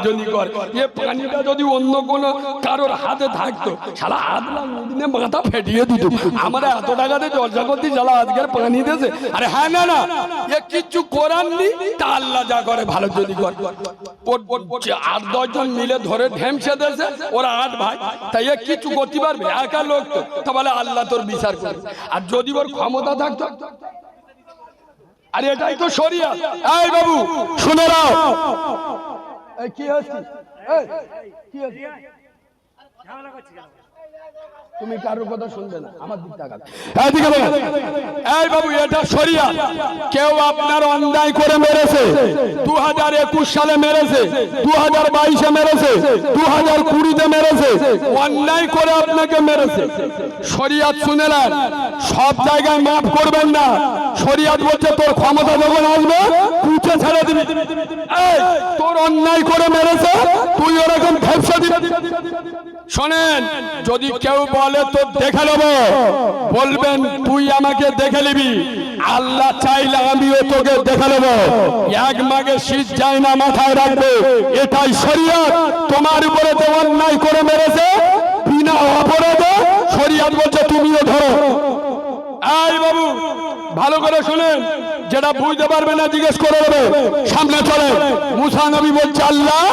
যদি কর এ পানিটা যদি অন্য কোন কারোর হাতে থাকতো শালা আদলা নদীনে মাথা ফেটিয়ে দিত। আমরা এত টাকাতে জলসা করতে শালা আজকের পানি দিয়েছে। আরে হ্যাঁ না না এ কিচ্ছু করার নি তা আল্লাহ যা করে ভালো যদি কর। 8-10 জন মিলে ধরে ঢেমসে দিয়েছে ওরা 8 ভাই, তাই এ কিছু করতে পারবে একা লোক তো, তা বলে আল্লাহ তোর বিচার করবে। আর যদি ওর ক্ষমতা থাকতো, আরে এটাই তো শরিয়ত। এই বাবু শুনে নাও, কি হচ্ছে? তুমি কারোর কথা শুনবে না, আমার দিক তাকাবে। এই বাবু এটা শরিয়ত। কেউ আপনার অন্যায় করে মেরেছে, 2021 সালে মেরেছে, 2022-এ মেরেছে, 2020-তে মেরেছে, অন্যায় করে আপনাকে মেরেছে। শরিয়ত শুনে নেন, সব জায়গায় মাফ করবেন না। শরিয়ত বলছে তোর ক্ষমতা যখন আসবে পুঁছে ছেড়ে দিবি। এই তোর অন্যায় করে মেরেছে, তুই ওরকম ফেপসা দিবি। শোনেন, যদি কেউ বলে তো দেখে নেব, বলবেন তুই আমাকে দেখে নিবি, আল্লাহ চাইলে আমিও তোকে দেখে নেব। এক মাগে শীত যায় না, মাথায় রাখবে এটাই শরিয়ত। তোমার উপরে তো অন্যায় করে মেরেছে বিনা অপরাধে, শরিয়ত বলছে তুমিও ধরো। এই বাবু ভালো করে শুনেন, যেটা বুঝতে পারবে না জিজ্ঞেস করে দেবে। সামনে চলে মুসা নবী বলছে আল্লাহ,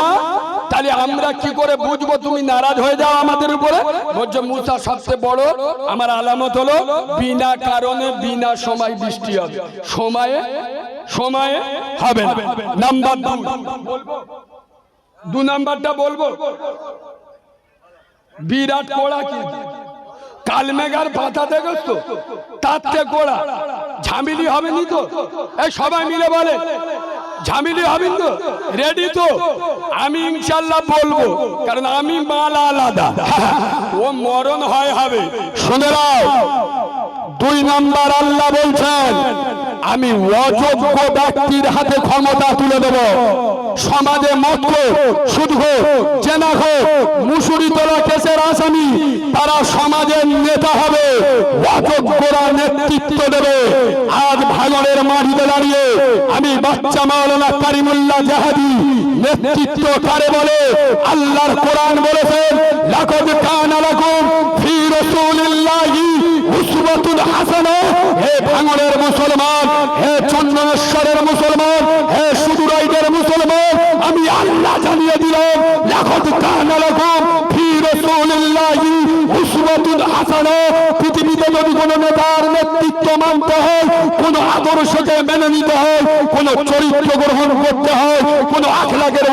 তাহলে আমরা কি করে বুঝবো তুমি নারাজ হয়ে যাও আমাদের উপরে? বলছে মুসা সবচেয়ে বড় আমার আলামত হলো বিনা কারণে বিনা সময় বৃষ্টি হবে, সময়ে সময়ে হবে না। নাম্বার 2 নাম্বারটা বলবো, বিরাট কোড়া কি কালমেঘার পাতা দেখোস তো, তার থেকে কোড়া ঝামিলি হবে নি তো? এই সবাই মিলে বলে ঝামিলি হবেন তো? রেডি তো? আমি ইনশাল্লাহ বলবো, কারণ আমি মাল আলাদা, ও মরণ হয় হবে। শুনে নাও, 2 নাম্বার আল্লাহ বলছেন আমি অযোগ্য ব্যক্তির হাতে ক্ষমতা তুলে দেব। সমাজে মদ হোক, সুদ হোক, জেনা হোক, মুসুরি তোলা কেসের আসামি, তারা সমাজের নেতা হবে, অযোগ্যরা নেতৃত্ব দেবে। আজ ভাঙড়ের মাটিতে দাঁড়িয়ে আমি বাচ্চা মাওলানা কারিমুল্লাহ জাহাদি নেতৃত্ব কারে বলে? আল্লাহর কোরআন বলেছেন লাকাদ কানা লাকুম ফি রাসূলিল্লাহি উসওয়াতুন হাসানাহ। হে ভাঙড়ের মুসলমান, হে চন্দনেশ্বরের মুসলমান, হে সুদূরাইদের মুসলমান, আমি আল্লাহ জানিয়ে দিলাম লাকাদ কানা লাকুম ফি রাসূলিল্লাহি উসওয়াতুন হাসানাহ। পৃথিবীতে যদি কোনো নেতার নেতৃত্ব মানতে হয়, কোন আদর্শকে মেনে নিতে হয়, কোন চরিত্র গ্রহণ করতে হয়, কোন আখলাকের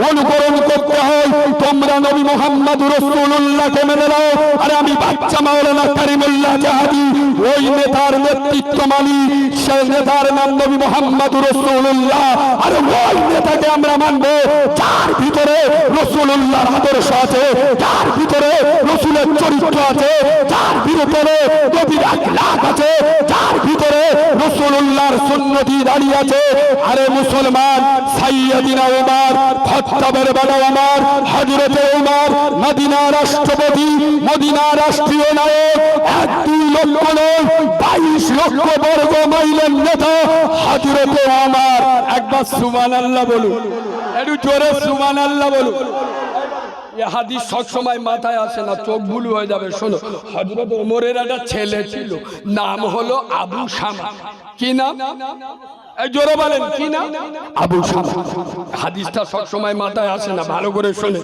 অনুকরণ করতে হয়, তোমরা নবী মুহাম্মদ রাসূলুল্লাহকে মেনে নাও। আরে আমি বাচ্চা মাওলানা কারিমুল্লাহ জাহাদি ওই নেতার নেতৃত্ব মানি, সেই নেতার নাম নবী মুহাম্মদ রাসূলুল্লাহ। আরে ওই নেতাকে আমরা মানবো যার ভিতরে রাসূলুল্লাহর আদর্শ আছে, যার ভিতরে রাসূলের চরিত্র আছে, যার ভিতরে নবীর আখলাক আছে, যার ভিতরে রাসূলুল্লাহর সুন্নতি দাঁড়িয়ে আছে। আরে মুসলমান, সাইয়্যিদিনা ওমর, খাত্তাবের বড় ওমর, হযরতে ওমর, মদিনা রাষ্ট্রপতি, মদিনা রাষ্ট্রীয় নায়ক, 1-2 লক্ষ নয় 22 লক্ষ বর্গ মাইলের নেতা হযরতে ওমর। একবার সুবহানাল্লাহ বলুন, একটু জোরে সুবহানাল্লাহ বলুন। এই হাদিস সব সময় মাথায় আসে না, চোখ বুলু হয়ে যাবে। শোনো, হযরত ওমরের একটা ছেলে ছিল, নাম হলো আবু শামা। কি নাম? এই জোরে বলেন কি নাম? আবু শামা। হাদিসটা সব সময় মাথায় আসে না, ভালো করে শুনে।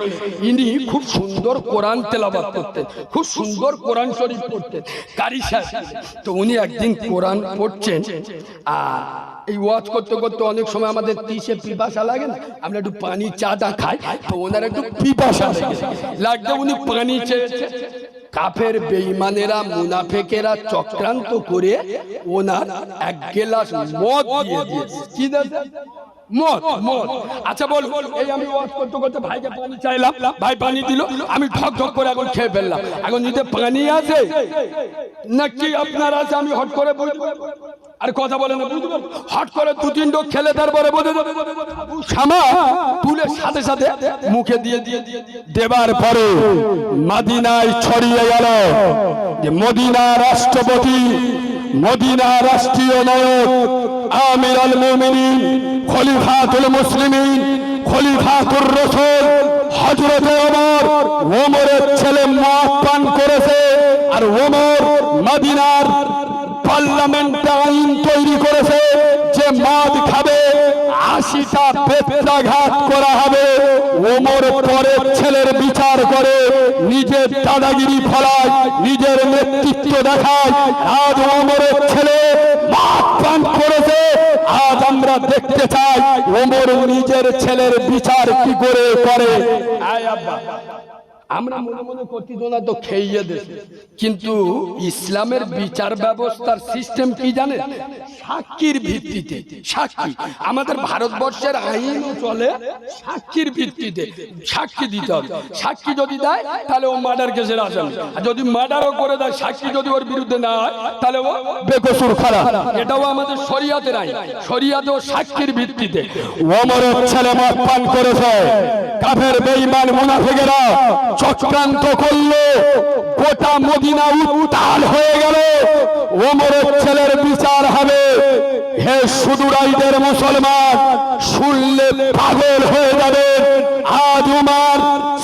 ইনি খুব সুন্দর কোরআন তেলাওয়াত করতেন, খুব সুন্দর কোরআন শরীফ পড়তেন, কারি সাহেব। তো উনি একদিন কোরআন পড়ছেন, আর এই ওয়াজ করতে করতে অনেক সময় আমাদের তিসে পিপাসা লাগে না, আমরা একটু পানি চাটা খাই, তো ওনার একটু পিপাসা লাগছে, উনি পানি চেয়েছে। কাফের বেঈমানেরা মুনাফিকেরা চক্রান্ত করে ওনার 1 গ্লাস মদ দিয়ে দিয়েছে। কি দিয়েছে? মদ। মদ। আচ্ছা বল, এই আমি ওয়াজ করতে করতে ভাইকে পানি চাইলাম, ভাই পানি দিল, আমি ঠক ঠক করে এখন খেয়ে ফেললাম। এখন নিতে পানি আছে নাকি আপনার আছে? আমি হট করে বলবো, আর কথা বলে না, বুঝবো হট করে 2-3 ডোক খেলে তারপরে বোঝে শামা তুলে সাথে সাথে মুখে দিয়ে দেবার পরে মদিনায় ছড়িয়ে গেল যে মদিনা রাষ্ট্রপতি, মদিনা রাষ্ট্রীয় নায়ক, আমিরুল মুমিনিন, খলিফাতুল মুসলিমিন, খলিফাতুল মোহাম্মদুর রাসূল হযরত ওমরের ছেলে মদ পান করেছে, আর ওমর মদিনার পার্লামেন্টে আইন তৈরি করেছে যে মদ খাবে 80টা বেত্রাঘাত করা হবে। ওমর পরের ছেলের বিচার করে, নিজের দাদাগিরি ফলায়, নিজের নেতৃত্ব দেখায়। আজ ওমরের ছেলে মদ পান করেছে, আজ আমরা দেখতে চাই ওমর নিজের ছেলের বিচার কি করে করে। আয় আব্বা, আমরা মনে মনে করতে না তো খেয়ে দেশ, কিন্তু ইসলামের বিচার ব্যবস্থার সিস্টেম কি জানেন? সাক্ষীর ভিত্তিতে। সাক্ষী, আমাদের ভারতবর্ষের আইনও চলে সাক্ষীর ভিত্তিতে। সাক্ষী দিতে হবে, সাক্ষী যদি দেয় তাহলে ও মার্ডার কেসের আসামি, আর যদি মার্ডারও করে দেয় সাক্ষী যদি ওর বিরুদ্ধে না হয় তাহলে ও বেকসুর খালাস। এটাও আমাদের শরিয়াতের আইন, শরিয়াতেও সাক্ষীর ভিত্তিতে। ওমরের ছেলে মদ পান করেছে, কাফের বেঈমান মুনাফিকেরা চক্রান্ত করলো, গোটা মদিনা উত্তাল হয়ে গেল। ওমরের ছেলের বিচার হবে। হে সুদূরাইদের মুসলমান, শুনলে পাগল হয়ে যাবে। আজ উমর,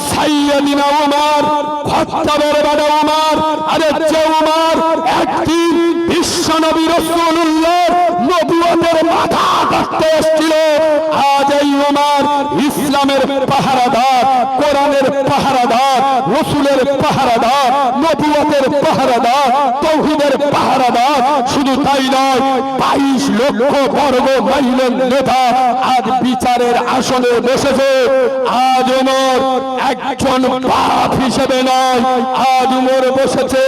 সাইয়্যিদিনা উমর, খাত্তাবের বাবা উমর, আরে যে উমর একদিন বিশ্বনবী রাসূলুল্লাহর নবুয়তের মাথা কাটতে এসেছিল, আজ এই উমর ইসলামের পাহারাদার, কোরআনের পাহারাদার, রাসূলের পাহারাদার, নবুয়তের পাহারাদার, তাওহীদের পাহারাদার। শুধু তাই নয়, 22 লক্ষ বর্গ মাইলের নেতা আজ বিচারের আসনে বসেছে। আজ ওমর একজন বাপ হিসেবে নয়, আজ ওমর বসেছে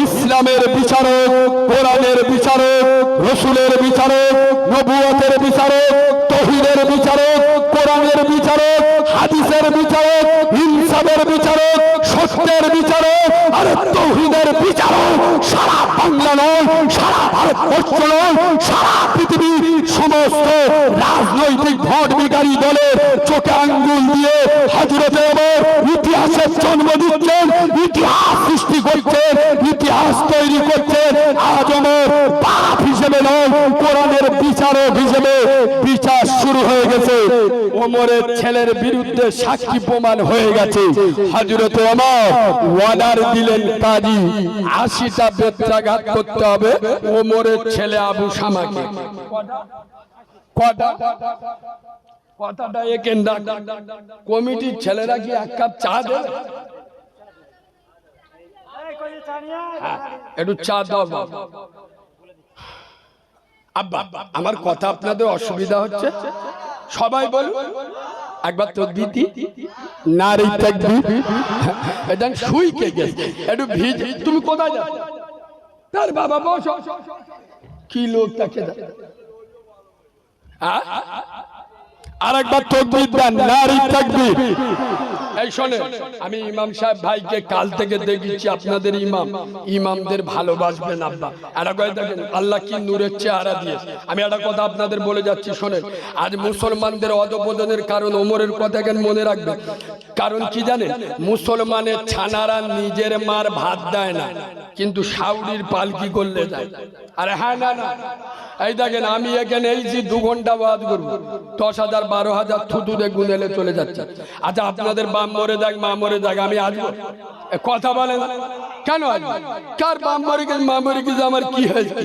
ইসলামের বিচারক, কোরআনের বিচারক, রাসূলের বিচারক, নবুয়তের বিচারক, তাওহীদের বিচারক, কোরআনের বিচারক, হাদিসের বিচারক, ইনসাফের বিচারক, সত্যের বিচারক, আর তাওহীদের বিচারক। সারা বাংলা নয়, সারা ভারতবর্ষ নয়, সারা পৃথিবীর সমস্ত রাজনৈতিক ভোট বিকারী দলের চোখে আঙ্গুল দিয়ে হযরতে ওমর ইতিহাসের জন্ম দিচ্ছেন, ইতিহাস সৃষ্টি করছেন, ইতিহাস তৈরি করছেন। আজ ওমর বাপ হিসেবে নয়, কোরআনের বিচারক হিসেবে বিচার শুরু হয়ে গেছে। ওমরের ছেলের বিরুদ্ধে সাক্ষী প্রমাণ হয়ে গেছে। হযরতে ওমর অর্ডার দিলেন, কাজী 80টা বেত্রাঘাত করতে হবে ওমরের ছেলে আবু শামাকে। কথাটা একেন্ডা কমিটির ছেলেরা কি এক কাপ চা দেবে? একটু চা দাও আব্বা। আমার কথা আপনাদের অসুবিধা হচ্ছে? সবাই বলুন একবার তাকবীর দি, নারে তাকবীর। এটা শুই কে গেছে, একটু ভিজ। তুমি কোথায় যাচ্ছ? তার বাবা বসো। কি লোক তাকে আরেকবার তাকবীর দেন, নারে তাকবীর। এই শোনেন, আমি ইমাম সাহেব ভাইকে কাল থেকে দেখেছি আপনাদের ইমামদের ভালোবাসবেন আব্বা। এটা কয়ে দেখেন আল্লাহ কি নূরের চেহারা দিয়েছে। আমি একটা কথা আপনাদের বলে যাচ্ছি, শোনেন। আজ মুসলমানদের অধপতনের কারণ ওমরের কথা কেন মনে রাখবেন। কারণ কি জানেন, মুসলমানের ছানারা নিজের মার ভাত দেয় না, কিন্তু সাউরির পালকি করলে দেয়। আরে হ্যাঁ, না না, এই দেখেন আমি এখানে এই যে 2 ঘন্টা ওয়াজ করবো, 10,000 12,000 থুতুতে গুনেলে চলে যাচ্ছে। আচ্ছা আপনাদের বাপ মরে যাক, মা মরে যাক, আমি আসবো? কথা বলেন কেন? কার বাপ মরে গেছে, মা মরে গেছে, আমার কি হয়েছে?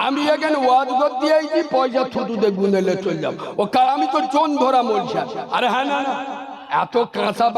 আমি এখানে ওয়াজ করতে আইছি, পয়সা থুতুতে গুনেলে চলে যাবো। ও আমি তো জন ধরা মরছি। আরে হ্যাঁ, না না, এত কাঁচা